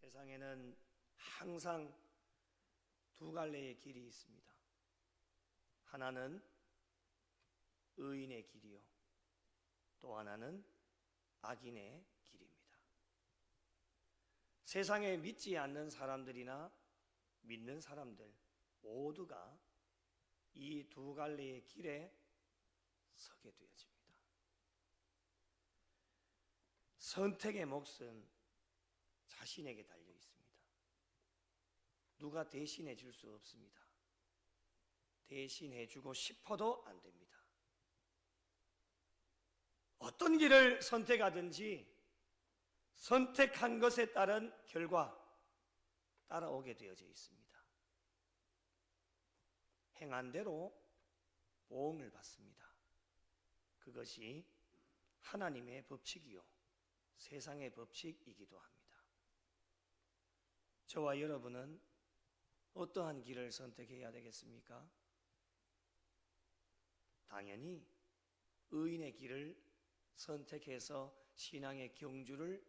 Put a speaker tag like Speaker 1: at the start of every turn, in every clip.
Speaker 1: 세상에는 항상 두 갈래의 길이 있습니다. 하나는 의인의 길이요, 또 하나는 악인의 길입니다. 세상에 믿지 않는 사람들이나 믿는 사람들 모두가 이 두 갈래의 길에 서게 되어집니다. 선택의 몫은 자신에게 달려 있습니다. 누가 대신해 줄 수 없습니다. 대신해 주고 싶어도 안 됩니다. 어떤 길을 선택하든지 선택한 것에 따른 결과 따라오게 되어져 있습니다. 행한 대로 보응을 받습니다. 그것이 하나님의 법칙이요, 세상의 법칙이기도 합니다. 저와 여러분은 어떠한 길을 선택해야 되겠습니까? 당연히 의인의 길을 선택해서 신앙의 경주를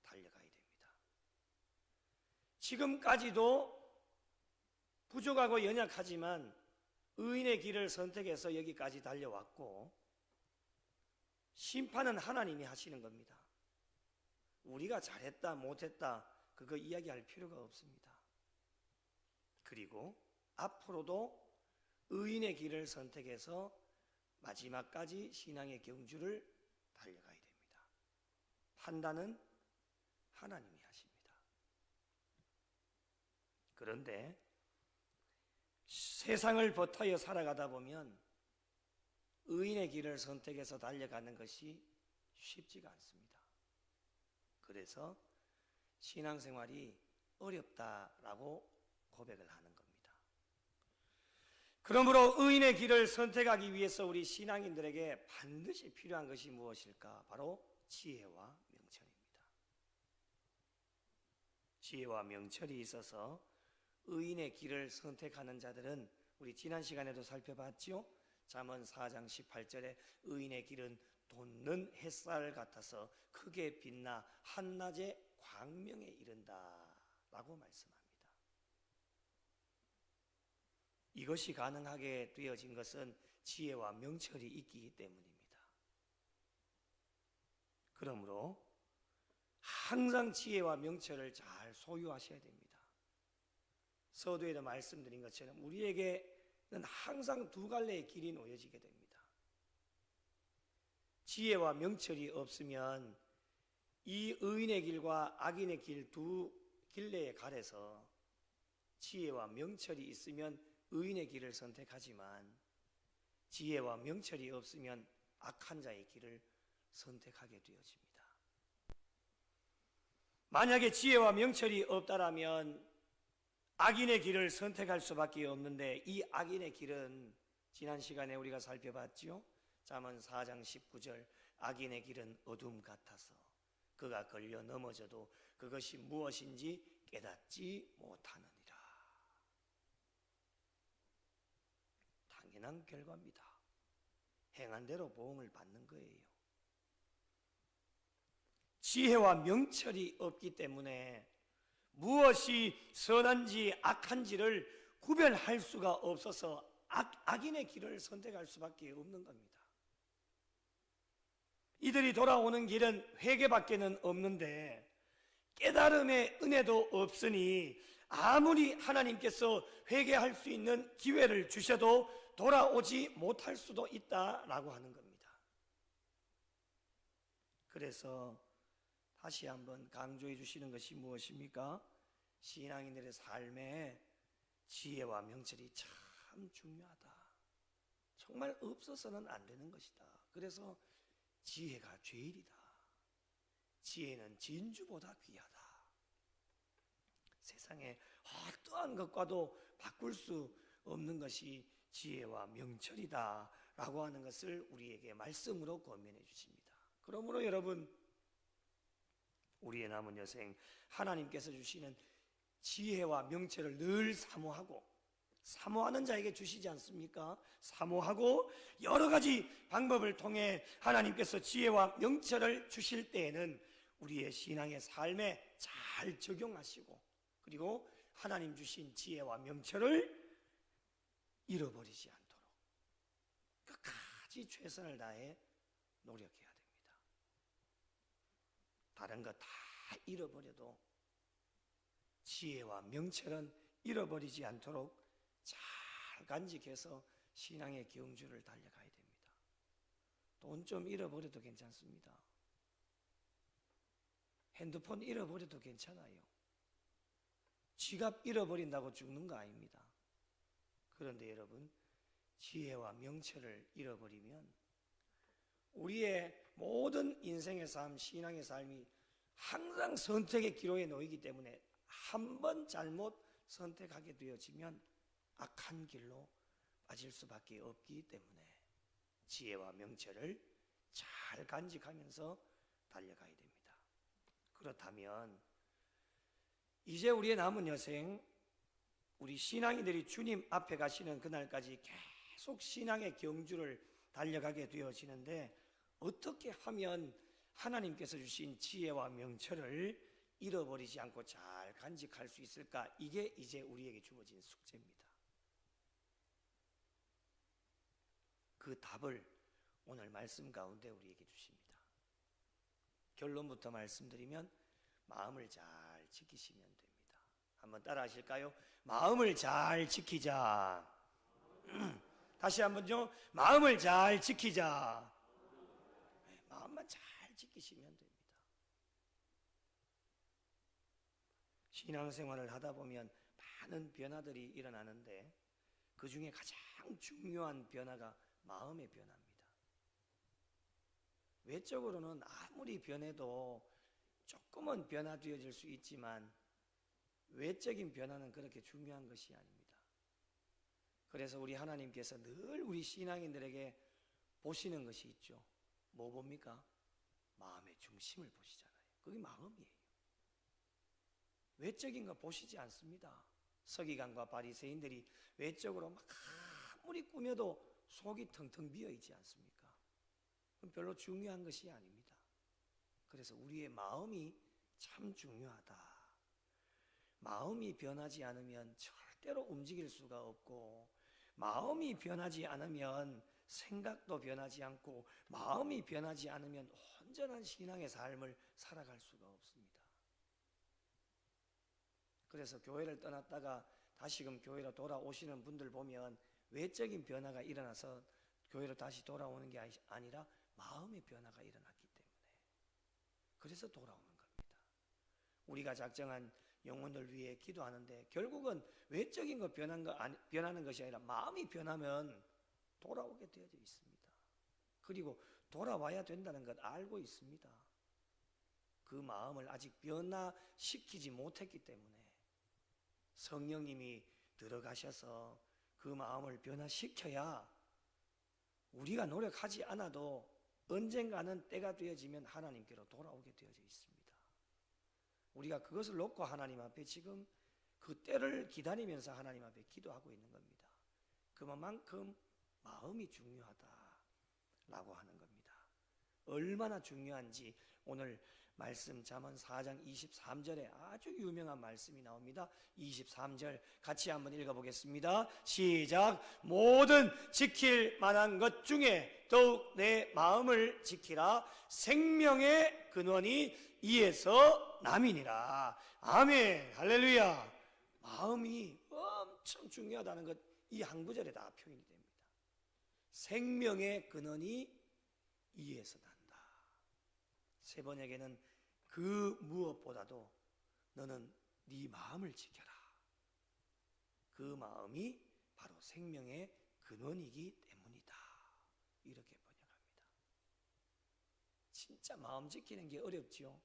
Speaker 1: 달려가야 됩니다. 지금까지도 부족하고 연약하지만 의인의 길을 선택해서 여기까지 달려왔고, 심판은 하나님이 하시는 겁니다. 우리가 잘했다 못했다 그거 이야기할 필요가 없습니다. 그리고 앞으로도 의인의 길을 선택해서 마지막까지 신앙의 경주를 달려가야 됩니다. 판단은 하나님이 하십니다. 그런데 세상을 버타여 살아가다 보면 의인의 길을 선택해서 달려가는 것이 쉽지가 않습니다. 그래서 신앙생활이 어렵다라고 고백을 하는 겁니다. 그러므로 의인의 길을 선택하기 위해서 우리 신앙인들에게 반드시 필요한 것이 무엇일까? 바로 지혜와 명철입니다. 지혜와 명철이 있어서 의인의 길을 선택하는 자들은 우리 지난 시간에도 살펴봤죠? 잠언 4장 18절에 의인의 길은 돋는 햇살 같아서 크게 빛나 한낮에 광명에 이른다 라고 말씀합니다. 이것이 가능하게 되어진 것은 지혜와 명철이 있기 때문입니다. 그러므로 항상 지혜와 명철을 잘 소유하셔야 됩니다. 서두에도 말씀드린 것처럼 우리에게는 항상 두 갈래의 길이 놓여지게 됩니다. 지혜와 명철이 없으면 이 의인의 길과 악인의 길 두 길래에 갈해서 지혜와 명철이 있으면 의인의 길을 선택하지만 지혜와 명철이 없으면 악한 자의 길을 선택하게 되어집니다. 만약에 지혜와 명철이 없다라면 악인의 길을 선택할 수밖에 없는데, 이 악인의 길은 지난 시간에 우리가 살펴봤죠? 잠언 4장 19절, 악인의 길은 어둠 같아서 그가 걸려 넘어져도 그것이 무엇인지 깨닫지 못하느니라. 당연한 결과입니다. 행한 대로 보응을 받는 거예요. 지혜와 명철이 없기 때문에 무엇이 선한지 악한지를 구별할 수가 없어서 악인의 길을 선택할 수밖에 없는 겁니다. 이들이 돌아오는 길은 회개밖에는 없는데 깨달음의 은혜도 없으니 아무리 하나님께서 회개할 수 있는 기회를 주셔도 돌아오지 못할 수도 있다라고 하는 겁니다. 그래서 다시 한번 강조해 주시는 것이 무엇입니까? 신앙인들의 삶에 지혜와 명철이 참 중요하다. 정말 없어서는 안 되는 것이다. 그래서 지혜가 죄일이다. 지혜는 진주보다 귀하다. 세상에 어떠한 것과도 바꿀 수 없는 것이 지혜와 명철이다 라고 하는 것을 우리에게 말씀으로 권면해 주십니다. 그러므로 여러분, 우리의 남은 여생 하나님께서 주시는 지혜와 명철을 늘 사모하고, 사모하는 자에게 주시지 않습니까? 사모하고 여러 가지 방법을 통해 하나님께서 지혜와 명철을 주실 때에는 우리의 신앙의 삶에 잘 적용하시고, 그리고 하나님 주신 지혜와 명철을 잃어버리지 않도록 끝까지 최선을 다해 노력해야 됩니다. 다른 거 다 잃어버려도 지혜와 명철은 잃어버리지 않도록 잘 간직해서 신앙의 경주를 달려가야 됩니다. 돈 좀 잃어버려도 괜찮습니다. 핸드폰 잃어버려도 괜찮아요. 지갑 잃어버린다고 죽는 거 아닙니다. 그런데 여러분, 지혜와 명철을 잃어버리면 우리의 모든 인생의 삶, 신앙의 삶이 항상 선택의 기로에 놓이기 때문에 한 번 잘못 선택하게 되어지면 악한 길로 빠질 수밖에 없기 때문에 지혜와 명철을 잘 간직하면서 달려가야 됩니다. 그렇다면 이제 우리의 남은 여생, 우리 신앙인들이 주님 앞에 가시는 그날까지 계속 신앙의 경주를 달려가게 되어지는데, 어떻게 하면 하나님께서 주신 지혜와 명철을 잃어버리지 않고 잘 간직할 수 있을까? 이게 이제 우리에게 주어진 숙제입니다. 그 답을 오늘 말씀 가운데 우리에게 주십니다. 결론부터 말씀드리면 마음을 잘 지키시면 됩니다. 한번 따라 하실까요? 마음을 잘 지키자. 다시 한번요. 마음을 잘 지키자. 마음만 잘 지키시면 됩니다. 신앙생활을 하다 보면 많은 변화들이 일어나는데 그 중에 가장 중요한 변화가 마음의 변화입니다. 외적으로는 아무리 변해도 조금은 변화되어질 수 있지만 외적인 변화는 그렇게 중요한 것이 아닙니다. 그래서 우리 하나님께서 늘 우리 신앙인들에게 보시는 것이 있죠. 뭐 봅니까? 마음의 중심을 보시잖아요. 그게 마음이에요. 외적인 거 보시지 않습니다. 서기관과 바리새인들이 외적으로 막 아무리 꾸며도 속이 텅텅 비어 있지 않습니까? 그건 별로 중요한 것이 아닙니다. 그래서 우리의 마음이 참 중요하다. 마음이 변하지 않으면 절대로 움직일 수가 없고, 마음이 변하지 않으면 생각도 변하지 않고, 마음이 변하지 않으면 온전한 신앙의 삶을 살아갈 수가 없습니다. 그래서 교회를 떠났다가 다시금 교회로 돌아오시는 분들 보면 외적인 변화가 일어나서 교회로 다시 돌아오는 게 아니라 마음의 변화가 일어났기 때문에 그래서 돌아오는 겁니다. 우리가 작정한 영혼을 위해 기도하는데 결국은 외적인 거 변하는 것이 아니라 마음이 변하면 돌아오게 되어져 있습니다. 그리고 돌아와야 된다는 것 알고 있습니다. 그 마음을 아직 변화시키지 못했기 때문에 성령님이 들어가셔서 그 마음을 변화시켜야 우리가 노력하지 않아도 언젠가는 때가 되어지면 하나님께로 돌아오게 되어져 있습니다. 우리가 그것을 놓고 하나님 앞에 지금 그 때를 기다리면서 하나님 앞에 기도하고 있는 겁니다. 그만큼 마음이 중요하다라고 하는 겁니다. 얼마나 중요한지 오늘 말씀 잠언 4장 23절에 아주 유명한 말씀이 나옵니다. 23절 같이 한번 읽어보겠습니다. 시작. 모든 지킬 만한 것 중에 더욱 내 마음을 지키라. 생명의 근원이 이에서 남이니라. 아멘. 할렐루야. 마음이 엄청 중요하다는 것 이 한 구절에 다 표현이 됩니다. 생명의 근원이 이에서 난다. 세 번역에는 그 무엇보다도 너는 네 마음을 지켜라. 그 마음이 바로 생명의 근원이기 때문이다. 이렇게 번역합니다. 진짜 마음 지키는 게 어렵지요.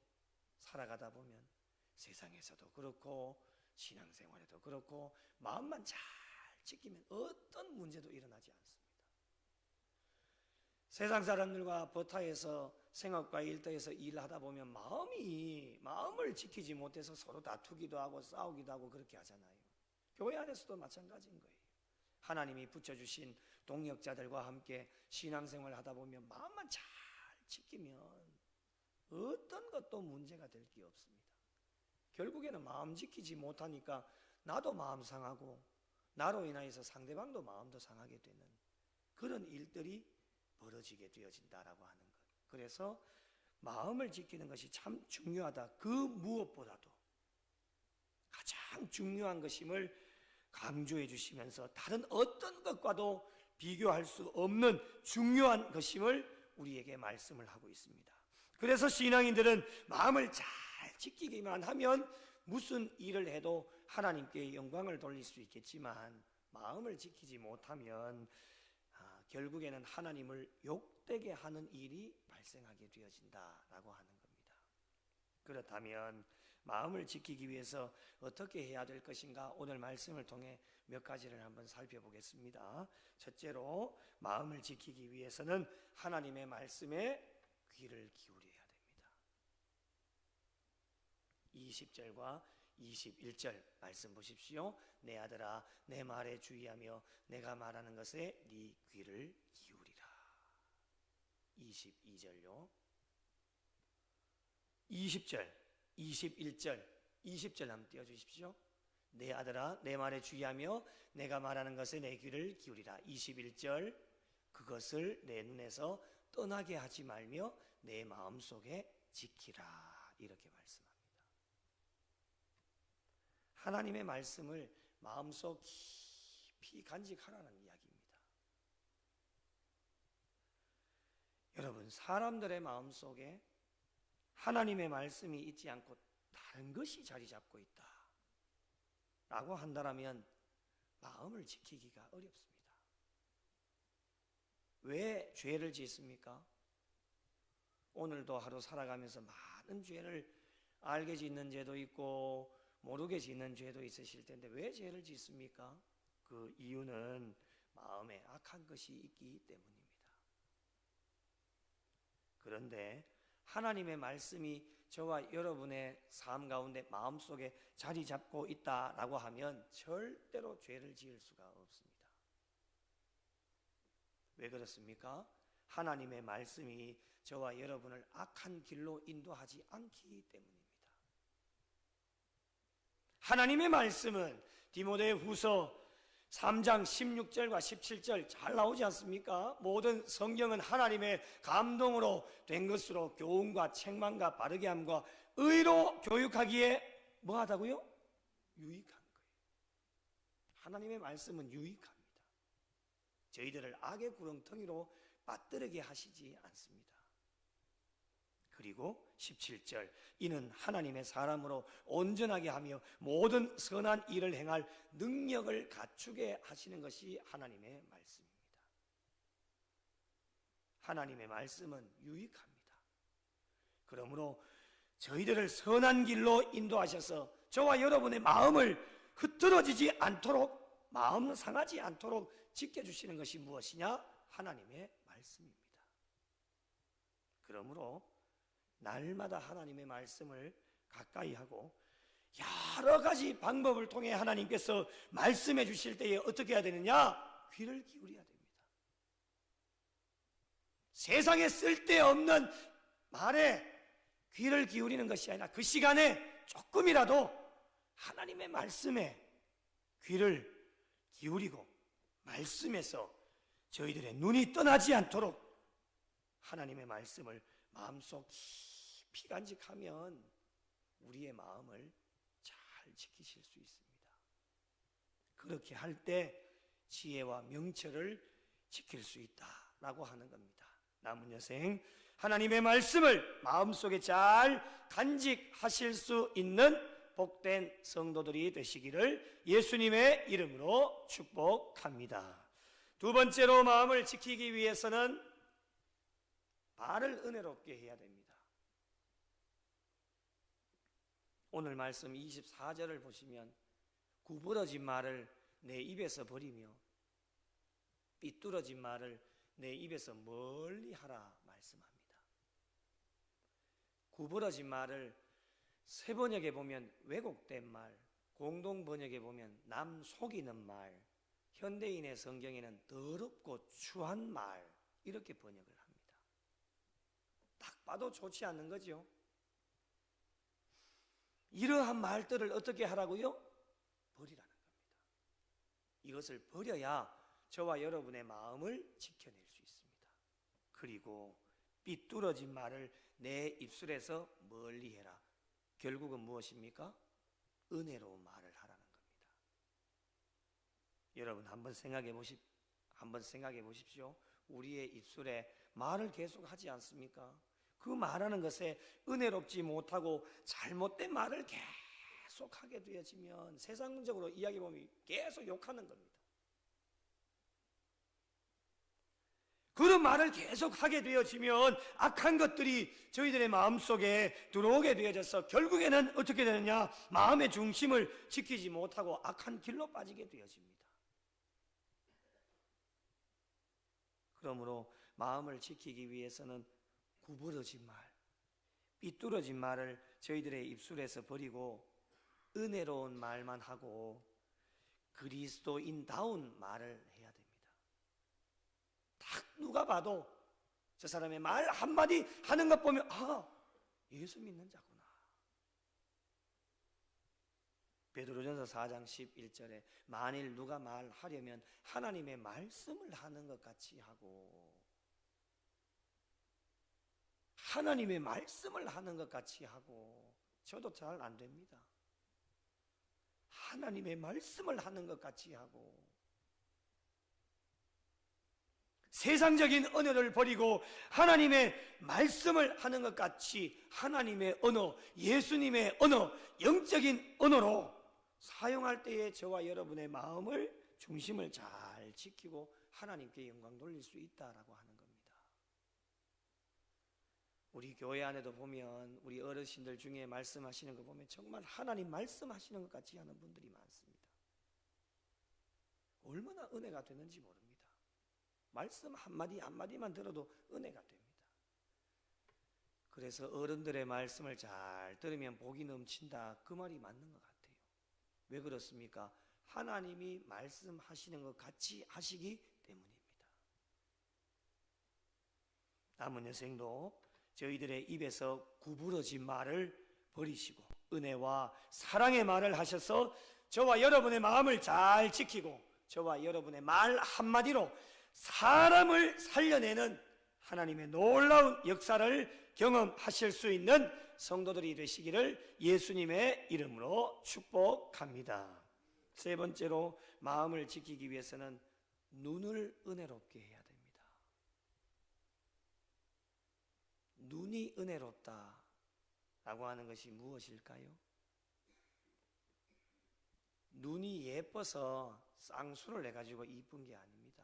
Speaker 1: 살아가다 보면 세상에서도 그렇고 신앙생활에도 그렇고 마음만 잘 지키면 어떤 문제도 일어나지 않습니다. 세상 사람들과 버타에서 생업과 일터에서 일하다 보면 마음을 지키지 못해서 서로 다투기도 하고 싸우기도 하고 그렇게 하잖아요. 교회 안에서도 마찬가지인 거예요. 하나님이 붙여주신 동역자들과 함께 신앙생활을 하다 보면 마음만 잘 지키면 어떤 것도 문제가 될 게 없습니다. 결국에는 마음 지키지 못하니까 나도 마음 상하고 나로 인하여서 상대방도 마음도 상하게 되는 그런 일들이 벌어지게 되어진다라고 하는 것. 그래서 마음을 지키는 것이 참 중요하다. 그 무엇보다도 가장 중요한 것임을 강조해 주시면서 다른 어떤 것과도 비교할 수 없는 중요한 것임을 우리에게 말씀을 하고 있습니다. 그래서 신앙인들은 마음을 잘 지키기만 하면 무슨 일을 해도 하나님께 영광을 돌릴 수 있겠지만 마음을 지키지 못하면 결국에는 하나님을 욕되게 하는 일이 발생하게 되어진다라고 하는 겁니다. 그렇다면 마음을 지키기 위해서 어떻게 해야 될 것인가 오늘 말씀을 통해 몇 가지를 한번 살펴보겠습니다. 첫째로 마음을 지키기 위해서는 하나님의 말씀에 귀를 기울여야 됩니다. 20절과 21절 말씀 보십시오. 내 아들아 내 말에 주의하며 내가 말하는 것에 네 귀를 기울이라. 22절요. 20절, 21절, 20절 한번 띄워주십시오. 내 아들아 내 말에 주의하며 내가 말하는 것에 내 귀를 기울이라. 21절 그것을 내 눈에서 떠나게 하지 말며 내 마음속에 지키라. 이렇게 말씀합니다. 하나님의 말씀을 마음속 깊이 간직하라는 이야기입니다. 여러분, 사람들의 마음속에 하나님의 말씀이 있지 않고 다른 것이 자리 잡고 있다 라고 한다면 마음을 지키기가 어렵습니다. 왜 죄를 짓습니까? 오늘도 하루 살아가면서 많은 죄를 알게 짓는 죄도 있고 모르게 짓는 죄도 있으실 텐데 왜 죄를 짓습니까? 그 이유는 마음에 악한 것이 있기 때문입니다. 그런데 하나님의 말씀이 저와 여러분의 삶 가운데 마음속에 자리 잡고 있다라고 하면 절대로 죄를 지을 수가 없습니다. 왜 그렇습니까? 하나님의 말씀이 저와 여러분을 악한 길로 인도하지 않기 때문입니다. 하나님의 말씀은 디모데후서 3장 16절과 17절 잘 나오지 않습니까? 모든 성경은 하나님의 감동으로 된 것으로 교훈과 책망과 바르게 함과 의로 교육하기에 뭐하다고요? 유익한 거예요. 하나님의 말씀은 유익합니다. 저희들을 악의 구렁텅이로 빠뜨리게 하시지 않습니다. 그리고 17절 이는 하나님의 사람으로 온전하게 하며 모든 선한 일을 행할 능력을 갖추게 하시는 것이 하나님의 말씀입니다. 하나님의 말씀은 유익합니다. 그러므로 저희들을 선한 길로 인도하셔서 저와 여러분의 마음을 흐트러지지 않도록 마음 상하지 않도록 지켜주시는 것이 무엇이냐? 하나님의 말씀입니다. 그러므로 날마다 하나님의 말씀을 가까이 하고 여러 가지 방법을 통해 하나님께서 말씀해 주실 때에 어떻게 해야 되느냐? 귀를 기울여야 됩니다. 세상에 쓸데없는 말에 귀를 기울이는 것이 아니라 그 시간에 조금이라도 하나님의 말씀에 귀를 기울이고 말씀에서 저희들의 눈이 떠나지 않도록 하나님의 말씀을 마음속 깊이 간직하면 우리의 마음을 잘 지키실 수 있습니다. 그렇게 할 때 지혜와 명철을 지킬 수 있다라고 하는 겁니다. 남은 여생 하나님의 말씀을 마음속에 잘 간직하실 수 있는 복된 성도들이 되시기를 예수님의 이름으로 축복합니다. 두 번째로 마음을 지키기 위해서는 말을 은혜롭게 해야 됩니다. 오늘 말씀 24절을 보시면 구부러진 말을 내 입에서 버리며 삐뚤어진 말을 내 입에서 멀리 하라 말씀합니다. 구부러진 말을 세번역에 보면 왜곡된 말, 공동번역에 보면 남 속이는 말, 현대인의 성경에는 더럽고 추한 말 이렇게 번역을 합니다. 딱 봐도 좋지 않는 거죠. 이러한 말들을 어떻게 하라고요? 버리라는 겁니다. 이것을 버려야 저와 여러분의 마음을 지켜낼 수 있습니다. 그리고 삐뚤어진 말을 내 입술에서 멀리 해라. 결국은 무엇입니까? 은혜로운 말을 하라는 겁니다. 여러분 한번 생각해 보십시오. 우리의 입술에 말을 계속 하지 않습니까? 그 말하는 것에 은혜롭지 못하고 잘못된 말을 계속 하게 되어지면 세상적으로 이야기 보면 계속 욕하는 겁니다. 그런 말을 계속 하게 되어지면 악한 것들이 저희들의 마음속에 들어오게 되어져서 결국에는 어떻게 되느냐? 마음의 중심을 지키지 못하고 악한 길로 빠지게 되어집니다. 그러므로 마음을 지키기 위해서는 구부러진 말, 삐뚤어진 말을 저희들의 입술에서 버리고 은혜로운 말만 하고 그리스도인다운 말을 해야 됩니다. 딱 누가 봐도 저 사람의 말 한마디 하는 것 보면 예수 믿는 자구나. 베드로전서 4장 11절에 만일 누가 말하려면 하나님의 말씀을 하는 것 같이 하고 하나님의 말씀을 하는 것 같이 하고 저도 잘 안 됩니다. 하나님의 말씀을 하는 것 같이 하고 세상적인 언어를 버리고 하나님의 말씀을 하는 것 같이 하나님의 언어, 예수님의 언어, 영적인 언어로 사용할 때에 저와 여러분의 마음을 중심을 잘 지키고 하나님께 영광 돌릴 수 있다라고 하는 겁니다. 우리 교회 안에도 보면 우리 어르신들 중에 말씀하시는 거 보면 정말 하나님 말씀하시는 것 같이 하는 분들이 많습니다. 얼마나 은혜가 되는지 모릅니다. 말씀 한마디 한마디만 들어도 은혜가 됩니다. 그래서 어른들의 말씀을 잘 들으면 복이 넘친다, 그 말이 맞는 것 같아요. 왜 그렇습니까? 하나님이 말씀하시는 것 같이 하시기 때문입니다. 남은 여생도 저희들의 입에서 구부러진 말을 버리시고 은혜와 사랑의 말을 하셔서 저와 여러분의 마음을 잘 지키고 저와 여러분의 말 한마디로 사람을 살려내는 하나님의 놀라운 역사를 경험하실 수 있는 성도들이 되시기를 예수님의 이름으로 축복합니다. 세 번째로 마음을 지키기 위해서는 눈을 은혜롭게 해야 됩니다. 눈이 은혜롭다 라고 하는 것이 무엇일까요? 눈이 예뻐서 쌍수를 해가지고 이쁜 게 아닙니다.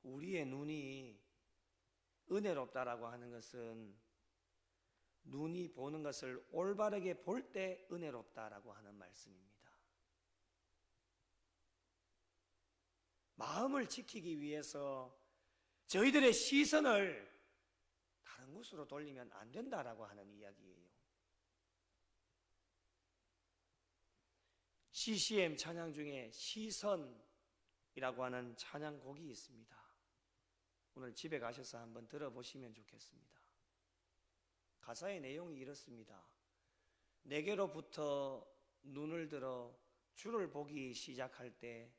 Speaker 1: 우리의 눈이 은혜롭다라고 하는 것은 눈이 보는 것을 올바르게 볼 때 은혜롭다라고 하는 말씀입니다. 마음을 지키기 위해서 저희들의 시선을 다른 곳으로 돌리면 안 된다라고 하는 이야기예요. CCM 찬양 중에 시선이라고 하는 찬양곡이 있습니다. 오늘 집에 가셔서 한번 들어보시면 좋겠습니다. 가사의 내용이 이렇습니다. 내게로부터 눈을 들어 주를 보기 시작할 때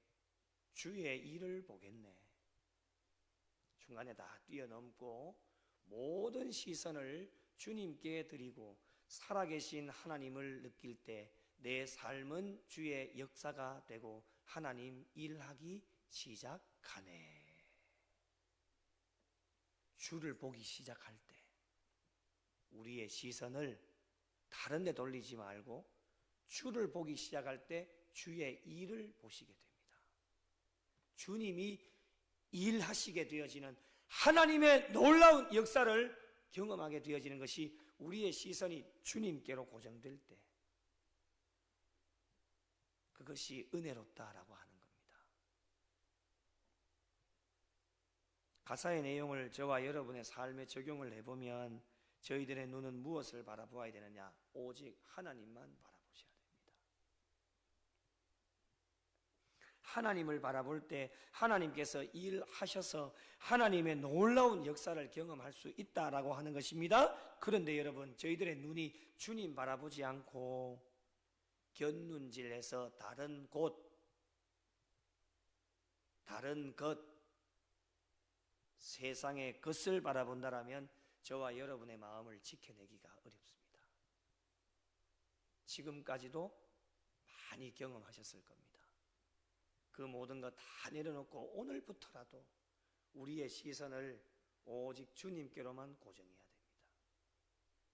Speaker 1: 주의 일을 보겠네. 중간에 다 뛰어넘고 모든 시선을 주님께 드리고 살아계신 하나님을 느낄 때 내 삶은 주의 역사가 되고 하나님 일하기 시작하네. 주를 보기 시작할 때 우리의 시선을 다른 데 돌리지 말고 주를 보기 시작할 때 주의 일을 보시게 됩니다. 주님이 일하시게 되어지는 하나님의 놀라운 역사를 경험하게 되어지는 것이 우리의 시선이 주님께로 고정될 때 그것이 은혜롭다라고 하는 겁니다. 가사의 내용을 저와 여러분의 삶에 적용을 해보면 저희들의 눈은 무엇을 바라보아야 되느냐? 오직 하나님만 바라보셔야 됩니다. 하나님을 바라볼 때 하나님께서 일하셔서 하나님의 놀라운 역사를 경험할 수 있다라고 하는 것입니다. 그런데 여러분, 저희들의 눈이 주님 바라보지 않고 곁눈질해서 다른 곳, 다른 것, 세상의 것을 바라본다라면 저와 여러분의 마음을 지켜내기가 어렵습니다. 지금까지도 많이 경험하셨을 겁니다. 그 모든 것 다 내려놓고 오늘부터라도 우리의 시선을 오직 주님께로만 고정해야 됩니다.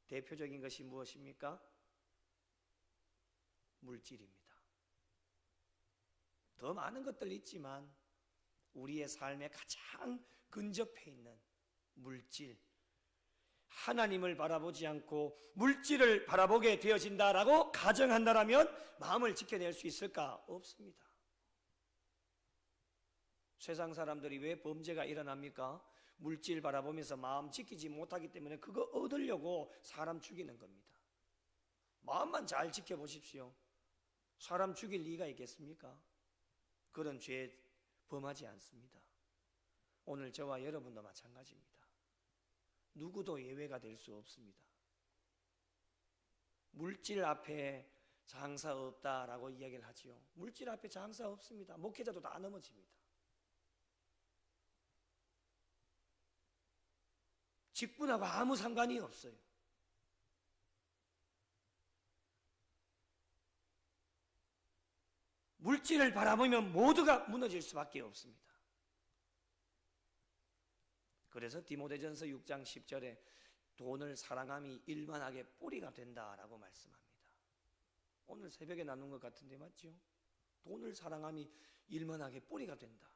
Speaker 1: 대표적인 것이 무엇입니까? 물질입니다. 더 많은 것들이 있지만 우리의 삶에 가장 근접해 있는 물질, 하나님을 바라보지 않고 물질을 바라보게 되어진다라고 가정한다라면 마음을 지켜낼 수 있을까? 없습니다. 세상 사람들이 왜 범죄가 일어납니까? 물질 바라보면서 마음 지키지 못하기 때문에 그거 얻으려고 사람 죽이는 겁니다. 마음만 잘 지켜보십시오. 사람 죽일 리가 있겠습니까? 그런 죄 범하지 않습니다. 오늘 저와 여러분도 마찬가지입니다. 누구도 예외가 될 수 없습니다. 물질 앞에 장사 없다라고 이야기를 하지요. 물질 앞에 장사 없습니다. 목회자도 다 넘어집니다. 직분하고 아무 상관이 없어요. 물질을 바라보면 모두가 무너질 수밖에 없습니다. 그래서 디모데전서 6장 10절에 돈을 사랑함이 일만하게 뿌리가 된다라고 말씀합니다. 오늘 새벽에 나눈 것 같은데 맞죠? 돈을 사랑함이 일만하게 뿌리가 된다.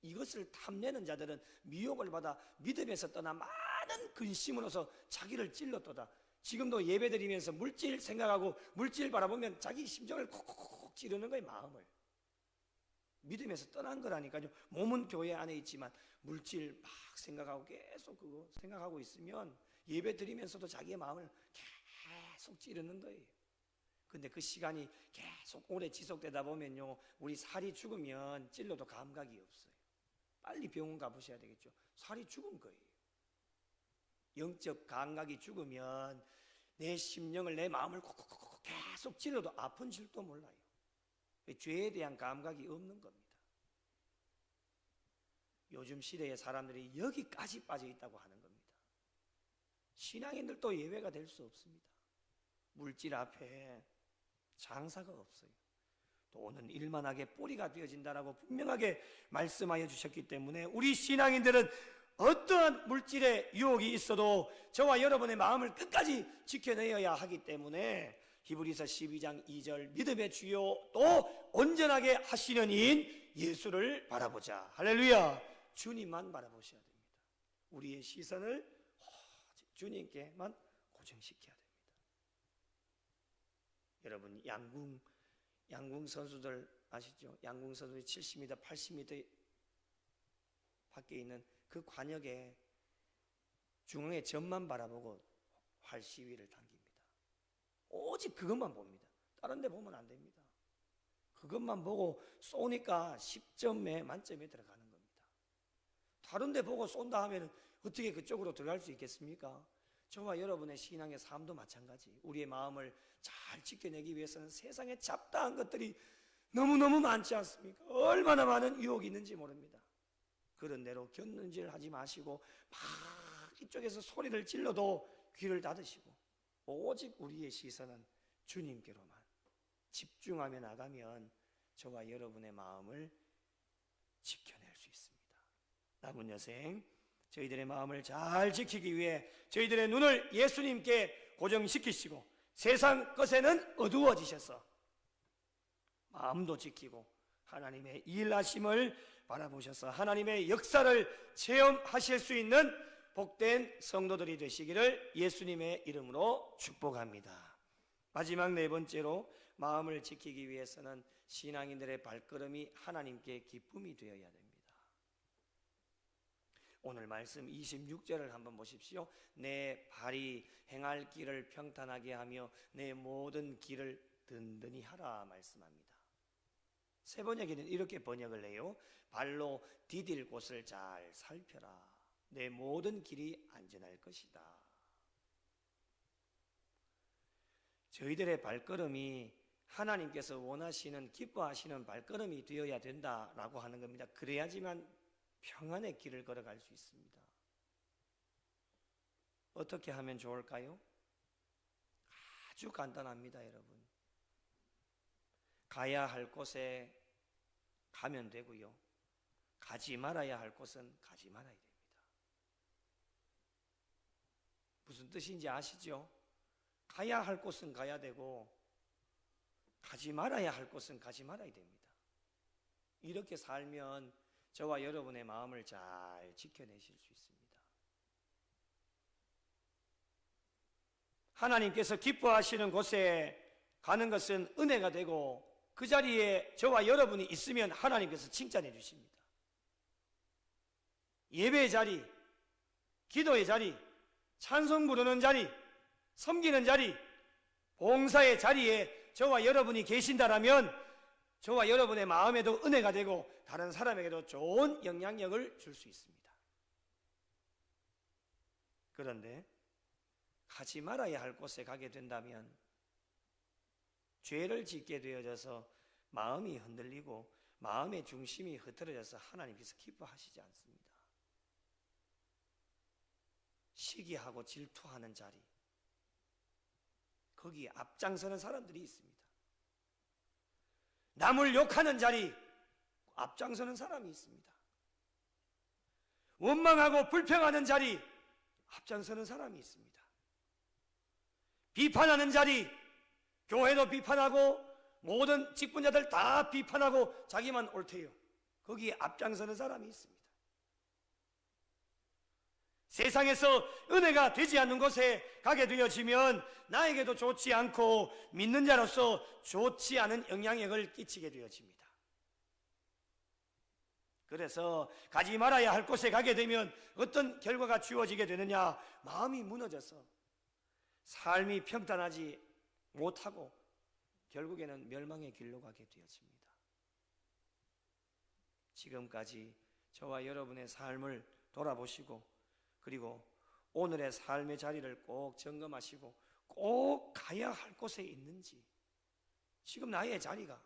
Speaker 1: 이것을 탐내는 자들은 미혹을 받아 믿음에서 떠나 많은 근심으로서 자기를 찔렀도다. 지금도 예배드리면서 물질 생각하고 물질 바라보면 자기 심정을 콕콕콕 찌르는 거예요. 마음을. 믿음에서 떠난 거라니까요. 몸은 교회 안에 있지만 물질 막 생각하고 계속 그거 생각하고 있으면 예배드리면서도 자기의 마음을 계속 찌르는 거예요. 근데 그 시간이 계속 오래 지속되다 보면요, 우리 살이 죽으면 찔러도 감각이 없어요. 빨리 병원 가보셔야 되겠죠. 살이 죽은 거예요. 영적 감각이 죽으면 내 심령을, 내 마음을 콕콕콕 계속 찔러도 아픈 줄도 몰라요. 죄에 대한 감각이 없는 겁니다. 요즘 시대의 사람들이 여기까지 빠져 있다고 하는 겁니다. 신앙인들도 예외가 될 수 없습니다. 물질 앞에 장사가 없어요. 돈은 일만하게 뿌리가 되어진다라고 분명하게 말씀하여 주셨기 때문에 우리 신앙인들은 어떠한 물질의 유혹이 있어도 저와 여러분의 마음을 끝까지 지켜내어야 하기 때문에 히브리서 12장 2절 믿음의 주요 또 온전하게 하시는 이인 예수를 바라보자. 할렐루야. 주님만 바라보셔야 됩니다. 우리의 시선을 오직 주님께만 고정시켜야 됩니다. 여러분 양궁 선수들 아시죠? 양궁 선수들이 70m, 80m 밖에 있는 그 관역에 중앙의 점만 바라보고 활 시위를 당깁니다. 오직 그것만 봅니다. 다른 데 보면 안 됩니다. 그것만 보고 쏘니까 10점에 만점에 들어가는 겁니다. 다른 데 보고 쏜다 하면 어떻게 그쪽으로 들어갈 수 있겠습니까? 저와 여러분의 신앙의 삶도 마찬가지. 우리의 마음을 잘 지켜내기 위해서는 세상에 잡다한 것들이 너무너무 많지 않습니까? 얼마나 많은 유혹이 있는지 모릅니다. 그런 대로 곁눈질 하지 마시고 막 이쪽에서 소리를 질러도 귀를 닫으시고 오직 우리의 시선은 주님께로만 집중하며 나가면 저와 여러분의 마음을 지켜낼 수 있습니다. 남은 여생 저희들의 마음을 잘 지키기 위해 저희들의 눈을 예수님께 고정시키시고 세상 것에는 어두워지셔서 마음도 지키고 하나님의 일하심을 바라보셔서 하나님의 역사를 체험하실 수 있는 복된 성도들이 되시기를 예수님의 이름으로 축복합니다. 마지막 네 번째로 마음을 지키기 위해서는 신앙인들의 발걸음이 하나님께 기쁨이 되어야 됩니다. 오늘 말씀 26절을 한번 보십시오. 내 발이 행할 길을 평탄하게 하며 내 모든 길을 든든히 하라 말씀합니다. 세 번역에는 이렇게 번역을 해요. 발로 디딜 곳을 잘 살펴라. 내 모든 길이 안전할 것이다. 저희들의 발걸음이 하나님께서 원하시는, 기뻐하시는 발걸음이 되어야 된다라고 하는 겁니다. 그래야지만 평안의 길을 걸어갈 수 있습니다. 어떻게 하면 좋을까요? 아주 간단합니다, 여러분. 가야 할 곳에 가면 되고요. 가지 말아야 할 곳은 가지 말아야 됩니다. 무슨 뜻인지 아시죠? 가야 할 곳은 가야 되고 가지 말아야 할 곳은 가지 말아야 됩니다. 이렇게 살면 저와 여러분의 마음을 잘 지켜내실 수 있습니다. 하나님께서 기뻐하시는 곳에 가는 것은 은혜가 되고 그 자리에 저와 여러분이 있으면 하나님께서 칭찬해 주십니다. 예배의 자리, 기도의 자리, 찬송 부르는 자리, 섬기는 자리, 봉사의 자리에 저와 여러분이 계신다라면 저와 여러분의 마음에도 은혜가 되고 다른 사람에게도 좋은 영향력을 줄 수 있습니다. 그런데 가지 말아야 할 곳에 가게 된다면 죄를 짓게 되어져서 마음이 흔들리고 마음의 중심이 흐트러져서 하나님께서 기뻐하시지 않습니다. 시기하고 질투하는 자리, 거기에 앞장서는 사람들이 있습니다. 남을 욕하는 자리, 앞장서는 사람이 있습니다. 원망하고 불평하는 자리, 앞장서는 사람이 있습니다. 비판하는 자리, 교회도 비판하고 모든 직분자들 다 비판하고 자기만 옳대요. 거기에 앞장서는 사람이 있습니다. 세상에서 은혜가 되지 않는 곳에 가게 되어지면 나에게도 좋지 않고 믿는 자로서 좋지 않은 영향력을 끼치게 되어집니다. 그래서 가지 말아야 할 곳에 가게 되면 어떤 결과가 주어지게 되느냐? 마음이 무너져서 삶이 평탄하지 못하고 결국에는 멸망의 길로 가게 되어집니다. 지금까지 저와 여러분의 삶을 돌아보시고 그리고 오늘의 삶의 자리를 꼭 점검하시고 꼭 가야 할 곳에 있는지, 지금 나의 자리가,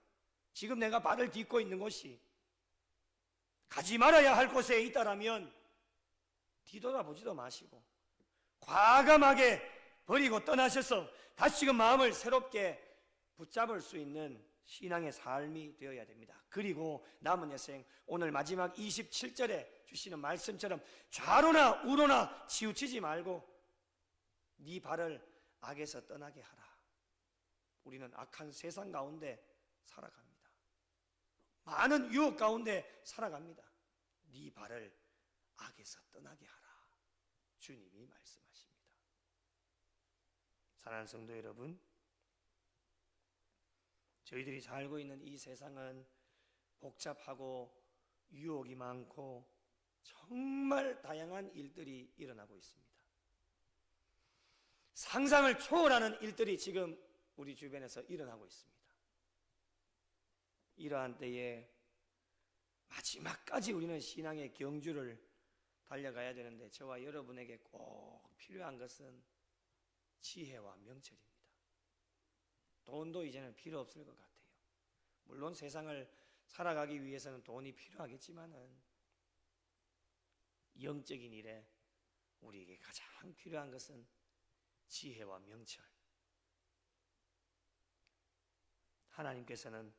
Speaker 1: 지금 내가 발을 딛고 있는 곳이 가지 말아야 할 곳에 있다라면 뒤돌아보지도 마시고 과감하게 버리고 떠나셔서 다시금 마음을 새롭게 붙잡을 수 있는 신앙의 삶이 되어야 됩니다. 그리고 남은 여생, 오늘 마지막 27절에 주시는 말씀처럼 좌로나 우로나 치우치지 말고 네 발을 악에서 떠나게 하라. 우리는 악한 세상 가운데 살아갑니다. 많은 유혹 가운데 살아갑니다. 네 발을 악에서 떠나게 하라. 주님이 말씀하십니다. 사랑하는 성도 여러분, 저희들이 살고 있는 이 세상은 복잡하고 유혹이 많고 정말 다양한 일들이 일어나고 있습니다. 상상을 초월하는 일들이 지금 우리 주변에서 일어나고 있습니다. 이러한 때에 마지막까지 우리는 신앙의 경주를 달려가야 되는데 저와 여러분에게 꼭 필요한 것은 지혜와 명철입니다. 돈도 이제는 필요 없을 것 같아요. 물론 세상을 살아가기 위해서는 돈이 필요하겠지만은 영적인 일에 우리에게 가장 필요한 것은 지혜와 명철. 하나님께서는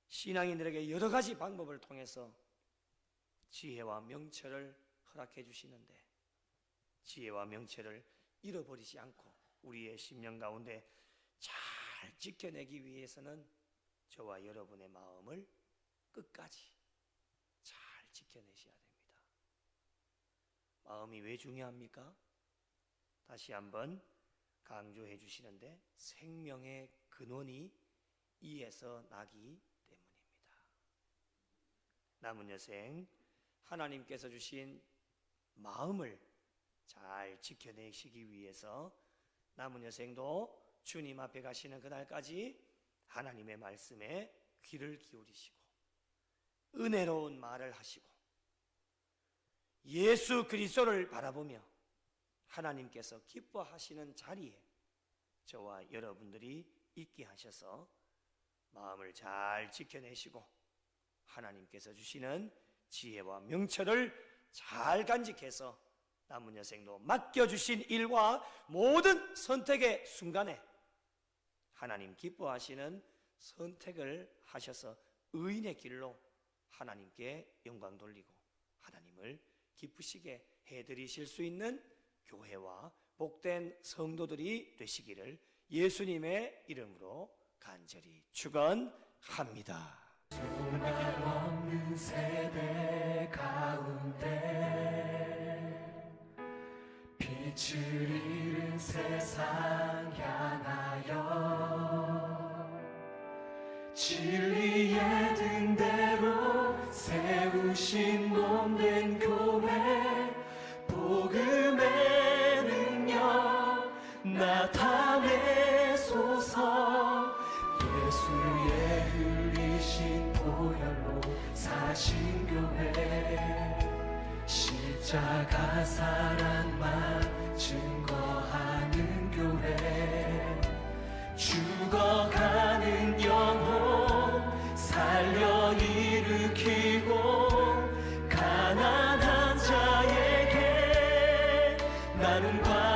Speaker 1: 신앙인들에게 여러 가지 방법을 통해서 지혜와 명철을 허락해 주시는데 지혜와 명철을 잃어버리지 않고 우리의 심령 가운데 잘 지켜내기 위해서는 저와 여러분의 마음을 끝까지 잘 지켜내셔야 됩니다. 마음이 왜 중요합니까? 다시 한번 강조해 주시는데 생명의 근원이 이에서 나기 때문입니다. 남은 여생 하나님께서 주신 마음을 잘 지켜내시기 위해서 남은 여생도 주님 앞에 가시는 그날까지 하나님의 말씀에 귀를 기울이시고 은혜로운 말을 하시고 예수 그리스도를 바라보며 하나님께서 기뻐하시는 자리에 저와 여러분들이 있게 하셔서 마음을 잘 지켜내시고 하나님께서 주시는 지혜와 명철을 잘 간직해서 남은 여생도 맡겨주신 일과 모든 선택의 순간에 하나님 기뻐하시는 선택을 하셔서 의인의 길로 하나님께 영광 돌리고 하나님을 기쁘시게 해드리실 수 있는 교회와 복된 성도들이 되시기를 예수님의 이름으로 간절히 축원합니다.
Speaker 2: 소망없는 세대 가운데 빛을 잃은 세상 향하여 진리의 등대로 세우신 몸된 교회 복음의 능력 나타내소서 예수의 흘리신 보혈로 사신 교회 십자가 사랑만 증거하는 교회 죽어가는 영혼 살려 일으키고 가난한 자에게 나눔과